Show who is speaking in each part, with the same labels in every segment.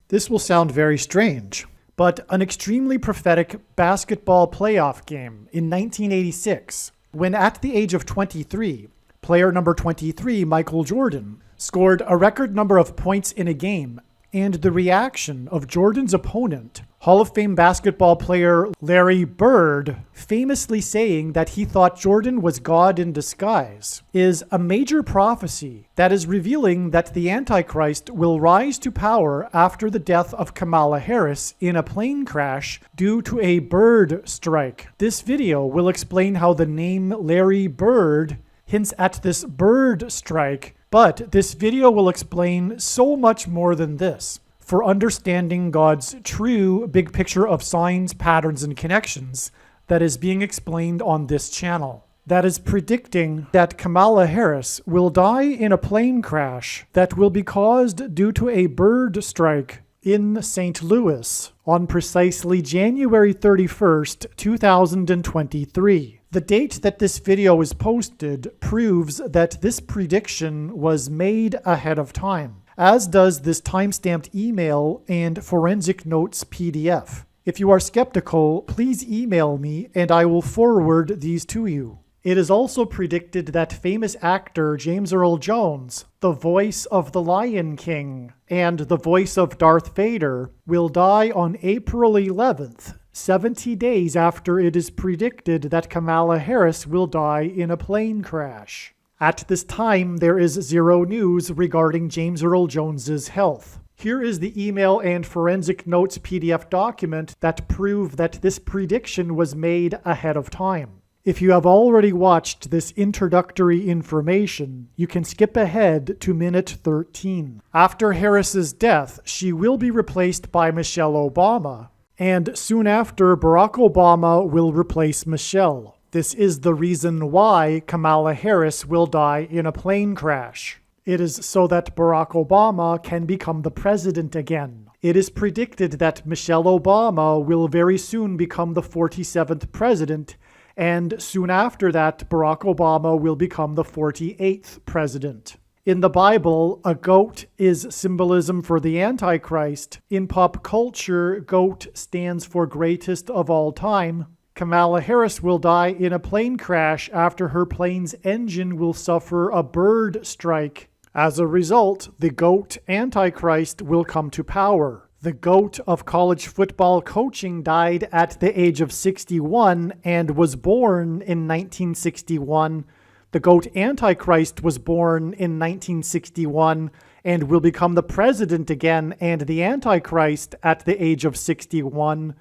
Speaker 1: This will sound very strange, but an extremely prophetic basketball playoff game in 1986, when at the age of 23, player number 23, Michael Jordan, scored a record number of points in a game, and the reaction of Jordan's opponent, Hall of Fame basketball player Larry Bird, famously saying that he thought Jordan was God in disguise, is a major prophecy that is revealing that the Antichrist will rise to power after the death of Kamala Harris in a plane crash due to a bird strike. This video will explain how the name Larry Bird hints at this bird strike, but this video will explain so much more than this. For understanding God's true big picture of signs, patterns, and connections that is being explained on this channel. That is predicting that Kamala Harris will die in a plane crash that will be caused due to a bird strike in St. Louis on precisely January 31st, 2023. The date that this video is posted proves that this prediction was made ahead of time, as does this timestamped email and forensic notes PDF. If you are skeptical, please email me and I will forward these to you. It is also predicted that famous actor James Earl Jones, the voice of the Lion King and the voice of Darth Vader, will die on April 11th, 70 days after it is predicted that Kamala Harris will die in a plane crash. At this time, there is zero news regarding James Earl Jones's health. Here is the email and forensic notes PDF document that prove that this prediction was made ahead of time. If you have already watched this introductory information, you can skip ahead to minute 13. After Harris's death, she will be replaced by Michelle Obama, and soon after, Barack Obama will replace Michelle. This is the reason why Kamala Harris will die in a plane crash. It is so that Barack Obama can become the president again. It is predicted that Michelle Obama will very soon become the 47th president, and soon after that, Barack Obama will become the 48th president. In the Bible, a goat is symbolism for the Antichrist. In pop culture, GOAT stands for greatest of all time. Kamala Harris will die in a plane crash after her plane's engine will suffer a bird strike. As a result, the GOAT Antichrist will come to power. The GOAT of college football coaching died at the age of 61 and was born in 1961. The GOAT Antichrist was born in 1961 and will become the president again and the Antichrist at the age of 61.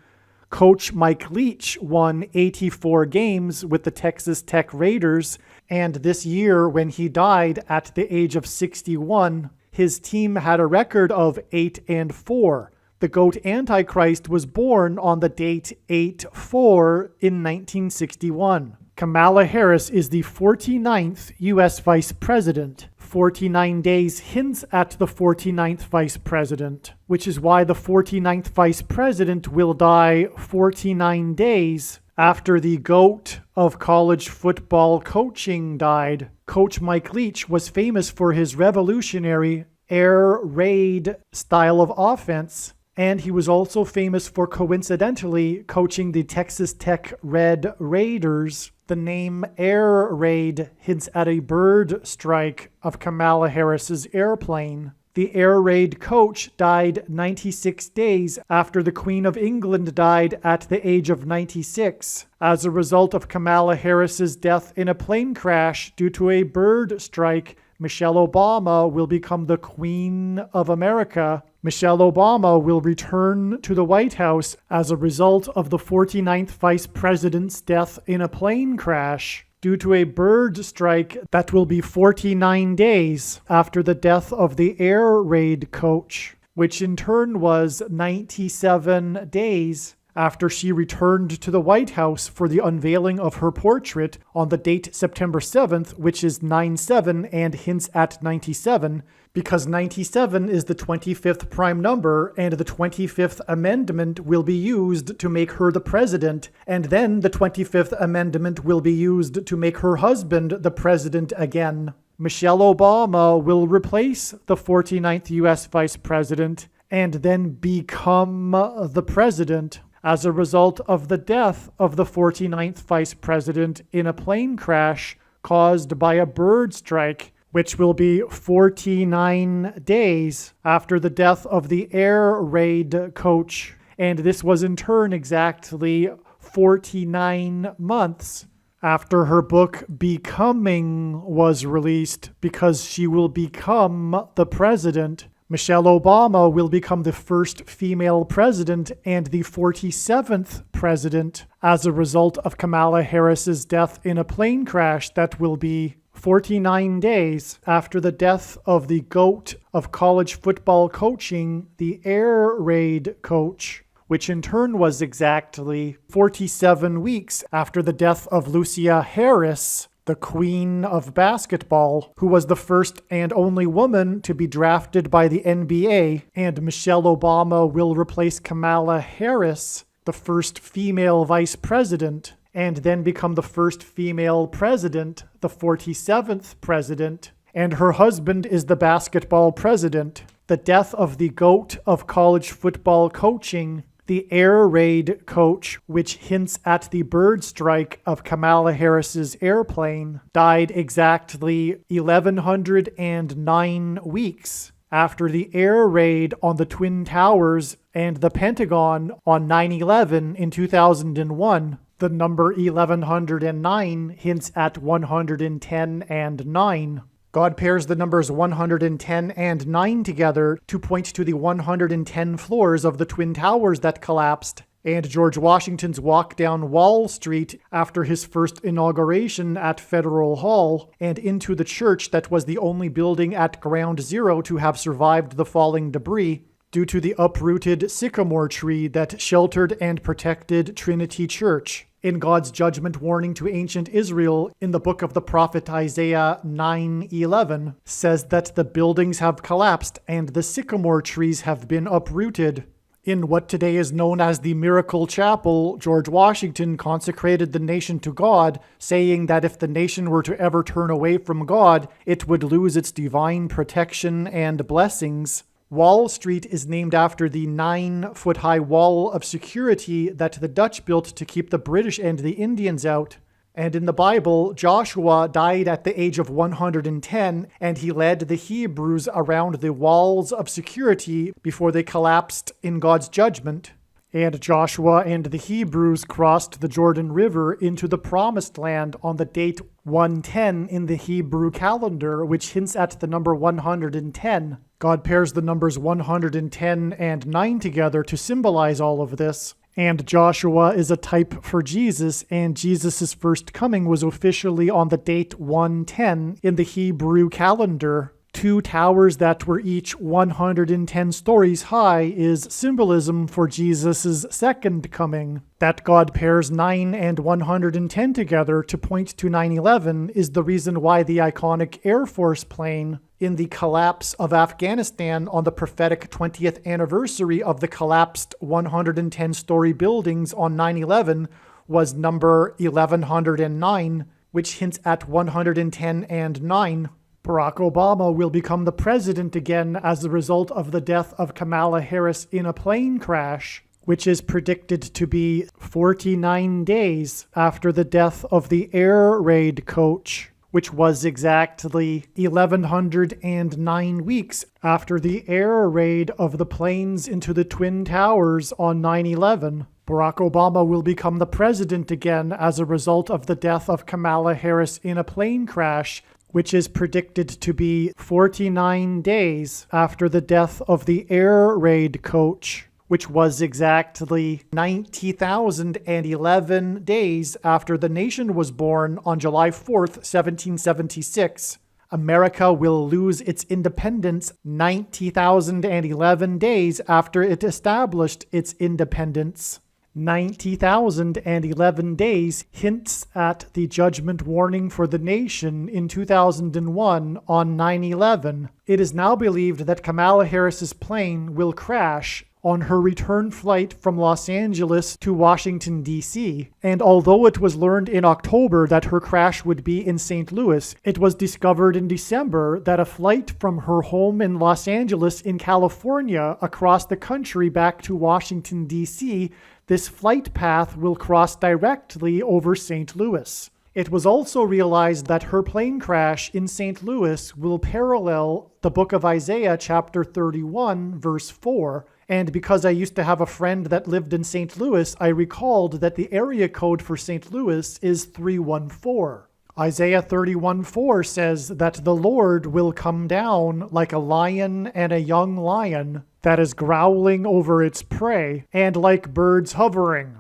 Speaker 1: Coach Mike Leach won 84 games with the Texas Tech Raiders, and this year when he died at the age of 61, his team had a record of 8-4. The GOAT Antichrist was born on the date 8-4 in 1961. Kamala Harris is the 49th U.S. Vice President. 49 days hints at the 49th Vice President, which is why the 49th Vice President will die 49 days after the GOAT of college football coaching died. Coach Mike Leach was famous for his revolutionary air raid style of offense, and he was also famous for coincidentally coaching the Texas Tech Red Raiders. The name Air Raid hints at a bird strike of Kamala Harris's airplane. The Air Raid coach died 96 days after the Queen of England died at the age of 96 as a result of Kamala Harris's death in a plane crash due to a bird strike. Michelle Obama will become the Queen of America. Michelle Obama will return to the White House as a result of the 49th Vice President's death in a plane crash due to a bird strike that will be 49 days after the death of the Air Raid coach, which in turn was 97 days after she returned to the White House for the unveiling of her portrait on the date September 7th, which is 9/7 and hints at 97, because 97 is the 25th prime number, and the 25th Amendment will be used to make her the president, and then the 25th Amendment will be used to make her husband the president again. Michelle Obama will replace the 49th U.S. Vice President, and then become the president as a result of the death of the 49th vice president in a plane crash caused by a bird strike, which will be 49 days after the death of the air raid coach. And this was in turn exactly 49 months after her book Becoming was released, because she will become the president. Michelle Obama will become the first female president and the 47th president as a result of Kamala Harris's death in a plane crash that will be 49 days after the death of the GOAT of college football coaching, the air raid coach, which in turn was exactly 47 weeks after the death of Lucia Harris, the queen of basketball, who was the first and only woman to be drafted by the NBA, and Michelle Obama will replace Kamala Harris, the first female vice president, and then become the first female president, the 47th president, and her husband is the basketball president. The death of the GOAT of college football coaching, the air raid coach, which hints at the bird strike of Kamala Harris's airplane, died exactly 1,109 weeks after the air raid on the Twin Towers and the Pentagon on 9/11 in 2001. The number 1109 hints at 110 and 9. God pairs the numbers 110 and 9 together to point to the 110 floors of the Twin Towers that collapsed, and George Washington's walk down Wall Street after his first inauguration at Federal Hall, and into the church that was the only building at Ground Zero to have survived the falling debris, due to the uprooted sycamore tree that sheltered and protected Trinity Church. In God's judgment warning to ancient Israel in the book of the prophet Isaiah 9:11 says that the buildings have collapsed and the sycamore trees have been uprooted. In what today is known as the Miracle Chapel, George Washington consecrated the nation to God, saying that if the nation were to ever turn away from God, it would lose its divine protection and blessings. Wall Street is named after the 9-foot-high wall of security that the Dutch built to keep the British and the Indians out. And in the Bible, Joshua died at the age of 110, and he led the Hebrews around the walls of security before they collapsed in God's judgment. And Joshua and the Hebrews crossed the Jordan River into the Promised Land on the date 110 in the Hebrew calendar, which hints at the number 110. God pairs the numbers 110 and 9 together to symbolize all of this. And Joshua is a type for Jesus, and Jesus' first coming was officially on the date 110 in the Hebrew calendar. 2 towers that were each 110 stories high is symbolism for Jesus' second coming. That God pairs 9 and 110 together to point to 9/11 is the reason why the iconic Air Force plane in the collapse of Afghanistan on the prophetic 20th anniversary of the collapsed 110-story buildings on 9/11 was number 1109, which hints at 110 and 9. Barack Obama will become the president again as a result of the death of Kamala Harris in a plane crash, which is predicted to be 49 days after the death of the air raid coach, which was exactly 1,109 weeks after the air raid of the planes into the Twin Towers on 9/11. Barack Obama will become the president again as a result of the death of Kamala Harris in a plane crash, which is predicted to be 49 days after the death of the air raid coach, which was exactly 90,011 days after the nation was born on July 4th, 1776. America will lose its independence 90,011 days after it established its independence. 90,011 days hints at the judgment warning for the nation in 2001 on 9/11. It is now believed that Kamala Harris's plane will crash on her return flight from Los Angeles to Washington, D.C., and although it was learned in October that her crash would be in St. Louis, it was discovered in December that a flight from her home in Los Angeles in California across the country back to Washington, D.C., this flight path will cross directly over St. Louis. It was also realized that her plane crash in St. Louis will parallel the book of Isaiah chapter 31, verse 4, and because I used to have a friend that lived in St. Louis, I recalled that the area code for St. Louis is 314. Isaiah 31:4 says that the Lord will come down like a lion and a young lion that is growling over its prey, and like birds hovering.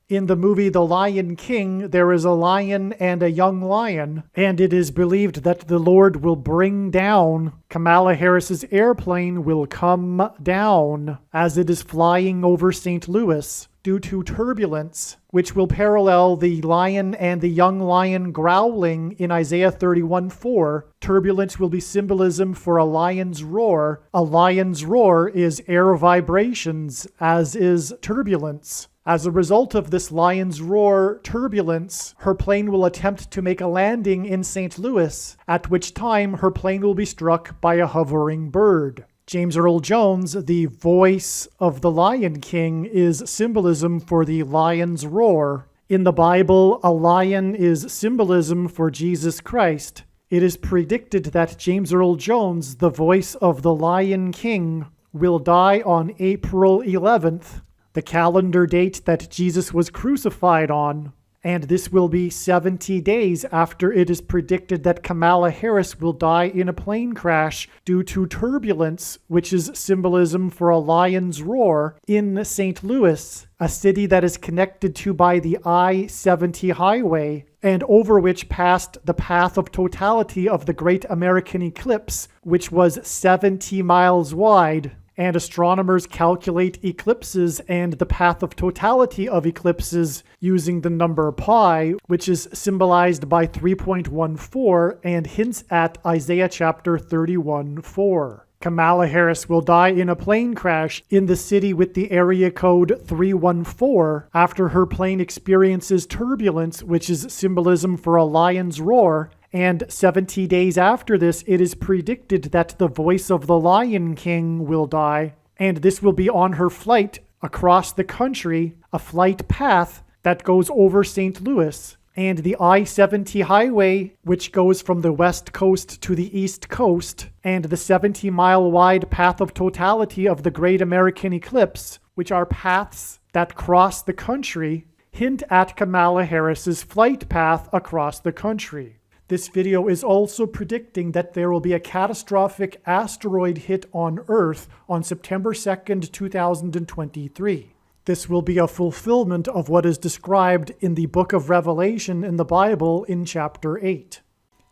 Speaker 1: In the movie The Lion King, there is a lion and a young lion, and it is believed that the Lord will bring down, Kamala Harris's airplane will come down as it is flying over St. Louis due to turbulence, which will parallel the lion and the young lion growling in Isaiah 31:4. Turbulence will be symbolism for a lion's roar. A lion's roar is air vibrations, as is turbulence. As a result of this lion's roar turbulence, her plane will attempt to make a landing in St. Louis, at which time her plane will be struck by a hovering bird. James Earl Jones, the voice of the Lion King, is symbolism for the lion's roar. In the Bible, a lion is symbolism for Jesus Christ. It is predicted that James Earl Jones, the voice of the Lion King, will die on April 11th, the calendar date that Jesus was crucified on, and this will be 70 days after it is predicted that Kamala Harris will die in a plane crash due to turbulence, which is symbolism for a lion's roar, in St. Louis, a city that is connected to by the I-70 highway, and over which passed the path of totality of the Great American Eclipse, which was 70 miles wide. And astronomers calculate eclipses and the path of totality of eclipses using the number pi, which is symbolized by 3.14 and hints at Isaiah chapter 31:4. Kamala Harris will die in a plane crash in the city with the area code 314 after her plane experiences turbulence, which is symbolism for a lion's roar. And 70 days after this, it is predicted that the voice of the Lion King will die, and this will be on her flight across the country, a flight path that goes over St. Louis, and the I-70 highway, which goes from the west coast to the east coast, and the 70-mile-wide path of totality of the Great American Eclipse, which are paths that cross the country, hint at Kamala Harris's flight path across the country. This video is also predicting that there will be a catastrophic asteroid hit on Earth on September 2nd, 2023. This will be a fulfillment of what is described in the book of Revelation in the Bible in chapter 8.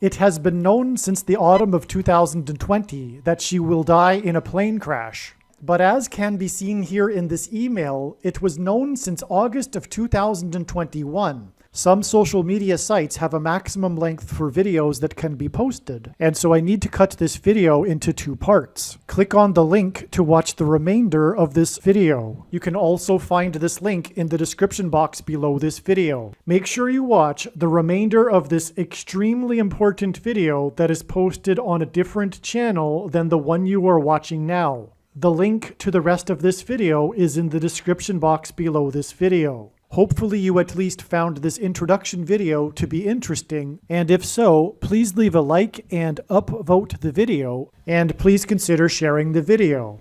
Speaker 1: It has been known since the autumn of 2020 that she will die in a plane crash. But as can be seen here in this email, it was known since August of 2021. Some social media sites have a maximum length for videos that can be posted, and so I need to cut this video into 2 parts. Click on the link to watch the remainder of this video. You can also find this link in the description box below this video. Make sure you watch the remainder of this extremely important video that is posted on a different channel than the one you are watching now. The link to the rest of this video is in the description box below this video. Hopefully you at least found this introduction video to be interesting, and if so, please leave a like and upvote the video, and please consider sharing the video.